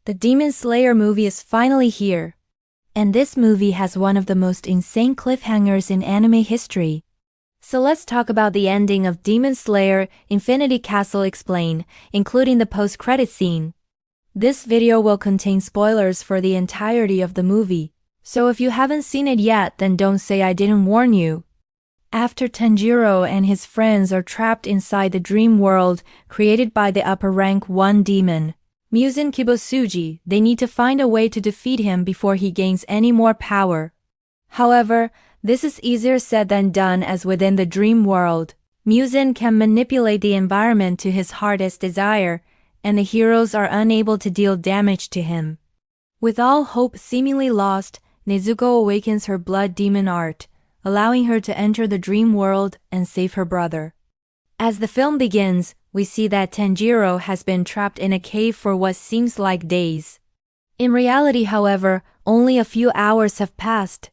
The Demon Slayer movie is finally here. And this movie has one of the most insane cliffhangers in anime history. So let's talk about the ending of Demon Slayer Infinity Castle Explained, including the post-credit scene. This video will contain spoilers for the entirety of the movie, so if you haven't seen it yet, then don't say I didn't warn you. After Tanjiro and his friends are trapped inside the dream world created by the upper rank 1 demon, Muzan Kibutsuji, they need to find a way to defeat him before he gains any more power. However, this is easier said than done, as within the dream world, Muzan can manipulate the environment to his heart's desire, and the heroes are unable to deal damage to him. With all hope seemingly lost, Nezuko awakens her blood demon art, allowing her to enter the dream world and save her brother. As the film begins, we see that Tanjiro has been trapped in a cave for what seems like days. In reality, however, only a few hours have passed.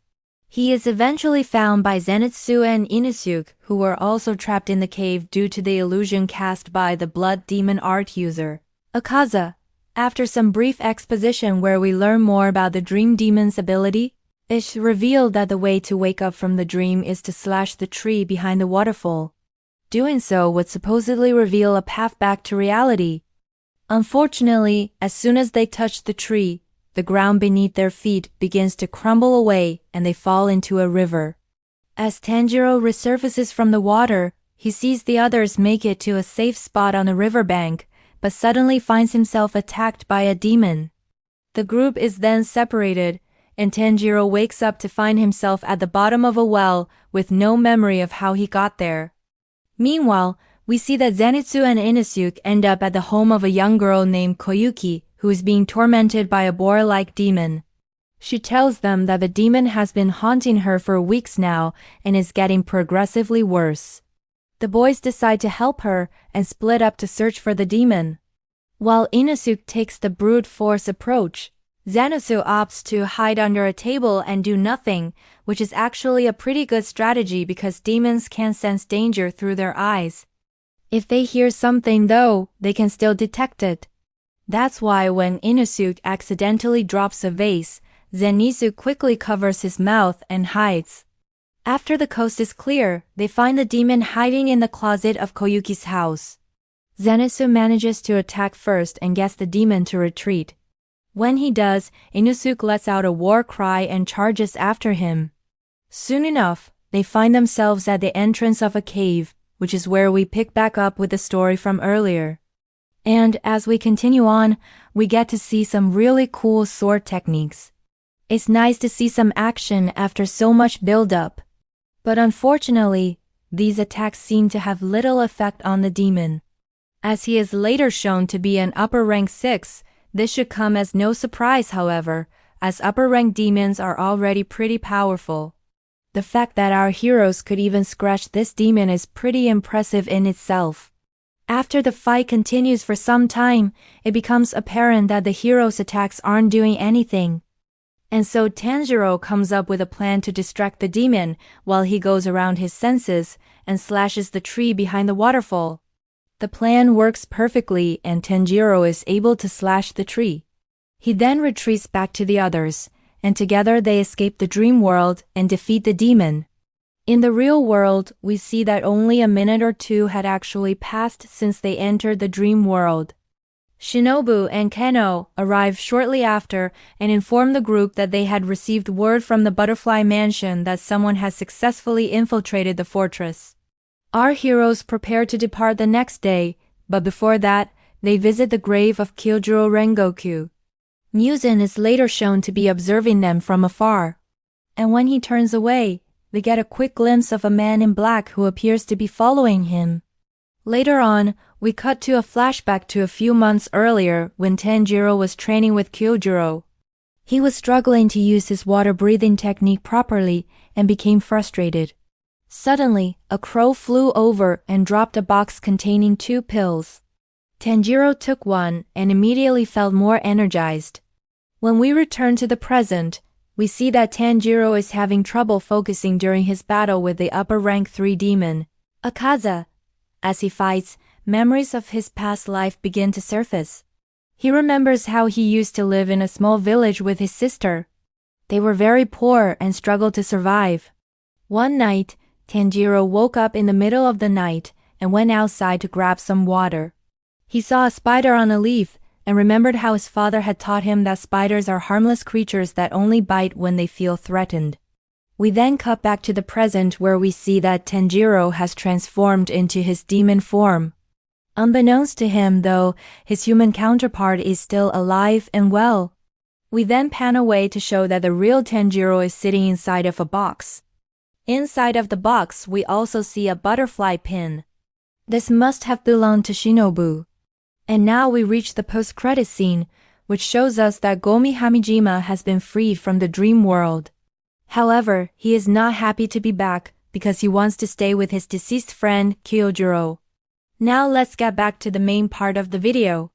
He is eventually found by Zenitsu and Inosuke, who were also trapped in the cave due to the illusion cast by the blood demon art user, Akaza. After some brief exposition where we learn more about the dream demon's ability, it's revealed that the way to wake up from the dream is to slash the tree behind the waterfall. Doing so would supposedly reveal a path back to reality. Unfortunately, as soon as they touch the tree, the ground beneath their feet begins to crumble away and they fall into a river. As Tanjiro resurfaces from the water, he sees the others make it to a safe spot on the riverbank, but suddenly finds himself attacked by a demon. The group is then separated, and Tanjiro wakes up to find himself at the bottom of a well with no memory of how he got there. Meanwhile, we see that Zenitsu and Inosuke end up at the home of a young girl named Koyuki, who is being tormented by a boar-like demon. She tells them that the demon has been haunting her for weeks now and is getting progressively worse. The boys decide to help her and split up to search for the demon. While Inosuke takes the brute force approach, Zenitsu opts to hide under a table and do nothing, which is actually a pretty good strategy because demons can sense danger through their eyes. If they hear something though, they can still detect it. That's why when Inosuke accidentally drops a vase, Zenitsu quickly covers his mouth and hides. After the coast is clear, they find the demon hiding in the closet of Koyuki's house. Zenitsu manages to attack first and gets the demon to retreat. When he does, Inosuke lets out a war cry and charges after him. Soon enough, they find themselves at the entrance of a cave, which is where we pick back up with the story from earlier. And as we continue on, we get to see some really cool sword techniques. It's nice to see some action after so much build-up. But unfortunately, these attacks seem to have little effect on the demon. As he is later shown to be an upper rank 6, this should come as no surprise, however, as upper rank demons are already pretty powerful. The fact that our heroes could even scratch this demon is pretty impressive in itself. After the fight continues for some time, it becomes apparent that the heroes' attacks aren't doing anything. And so Tanjiro comes up with a plan to distract the demon while he goes around his senses and slashes the tree behind the waterfall. The plan works perfectly and Tanjiro is able to slash the tree. He then retreats back to the others, and together they escape the dream world and defeat the demon. In the real world, we see that only a minute or two had actually passed since they entered the dream world. Shinobu and Keno arrive shortly after and inform the group that they had received word from the Butterfly Mansion that someone has successfully infiltrated the fortress. Our heroes prepare to depart the next day, but before that, they visit the grave of Kyojuro Rengoku. Muzan is later shown to be observing them from afar. And when he turns away, they get a quick glimpse of a man in black who appears to be following him. Later on, we cut to a flashback to a few months earlier when Tanjiro was training with Kyojuro. He was struggling to use his water-breathing technique properly and became frustrated. Suddenly, a crow flew over and dropped a box containing 2 pills. Tanjiro took one and immediately felt more energized. When we return to the present, we see that Tanjiro is having trouble focusing during his battle with the upper rank 3 demon, Akaza. As he fights, memories of his past life begin to surface. He remembers how he used to live in a small village with his sister. They were very poor and struggled to survive. One night, Tanjiro woke up in the middle of the night and went outside to grab some water. He saw a spider on a leaf and remembered how his father had taught him that spiders are harmless creatures that only bite when they feel threatened. We then cut back to the present where we see that Tanjiro has transformed into his demon form. Unbeknownst to him, though, his human counterpart is still alive and well. We then pan away to show that the real Tanjiro is sitting inside of a box. Inside of the box, we also see a butterfly pin. This must have belonged to Shinobu. And now we reach the post-credit scene, which shows us that Gomi Hamijima has been freed from the dream world. However, he is not happy to be back because he wants to stay with his deceased friend, Kyojuro. Now let's get back to the main part of the video.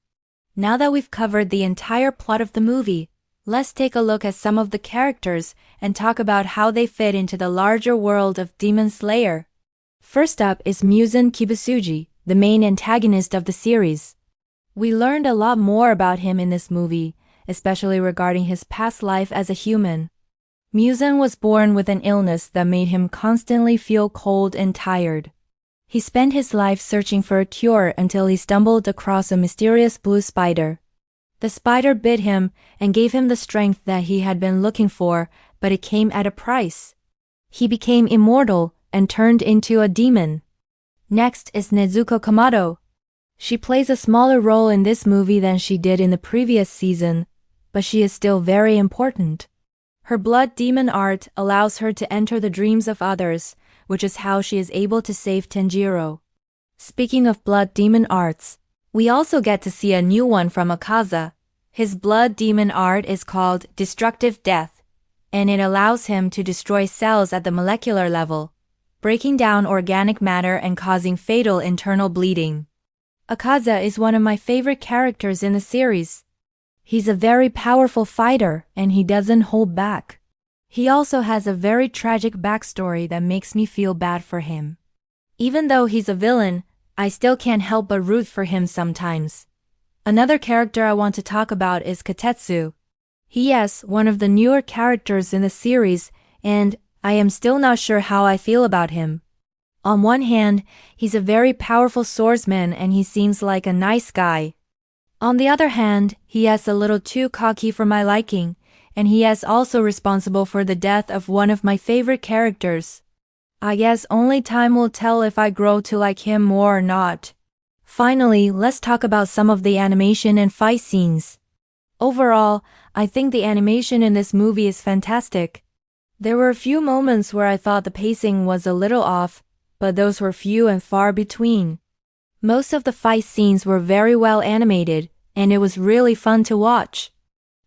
Now that we've covered the entire plot of the movie, let's take a look at some of the characters and talk about how they fit into the larger world of Demon Slayer. First up is Muzan Kibutsuji, the main antagonist of the series. We learned a lot more about him in this movie, especially regarding his past life as a human. Muzan was born with an illness that made him constantly feel cold and tired. He spent his life searching for a cure until he stumbled across a mysterious blue spider. The spider bit him and gave him the strength that he had been looking for, but it came at a price. He became immortal and turned into a demon. Next is Nezuko Kamado. She plays a smaller role in this movie than she did in the previous season, but she is still very important. Her blood demon art allows her to enter the dreams of others, which is how she is able to save Tanjiro. Speaking of blood demon arts, we also get to see a new one from Akaza. His blood demon art is called Destructive Death, and it allows him to destroy cells at the molecular level, breaking down organic matter and causing fatal internal bleeding. Akaza is one of my favorite characters in the series. He's a very powerful fighter and he doesn't hold back. He also has a very tragic backstory that makes me feel bad for him. Even though he's a villain, I still can't help but root for him sometimes. Another character I want to talk about is Katetsu. He is one of the newer characters in the series, and I am still not sure how I feel about him. On one hand, he's a very powerful swordsman and he seems like a nice guy. On the other hand, he is a little too cocky for my liking, and he is also responsible for the death of one of my favorite characters. I guess only time will tell if I grow to like him more or not. Finally, let's talk about some of the animation and fight scenes. Overall, I think the animation in this movie is fantastic. There were a few moments where I thought the pacing was a little off, but those were few and far between. Most of the fight scenes were very well animated, and it was really fun to watch.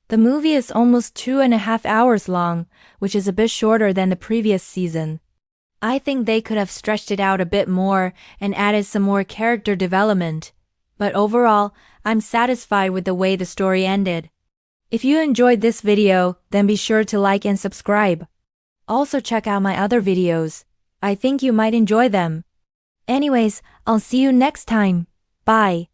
The movie is almost 2.5 hours long, which is a bit shorter than the previous season. I think they could have stretched it out a bit more and added some more character development, but overall, I'm satisfied with the way the story ended. If you enjoyed this video, then be sure to like and subscribe. Also check out my other videos. I think you might enjoy them. Anyways, I'll see you next time. Bye.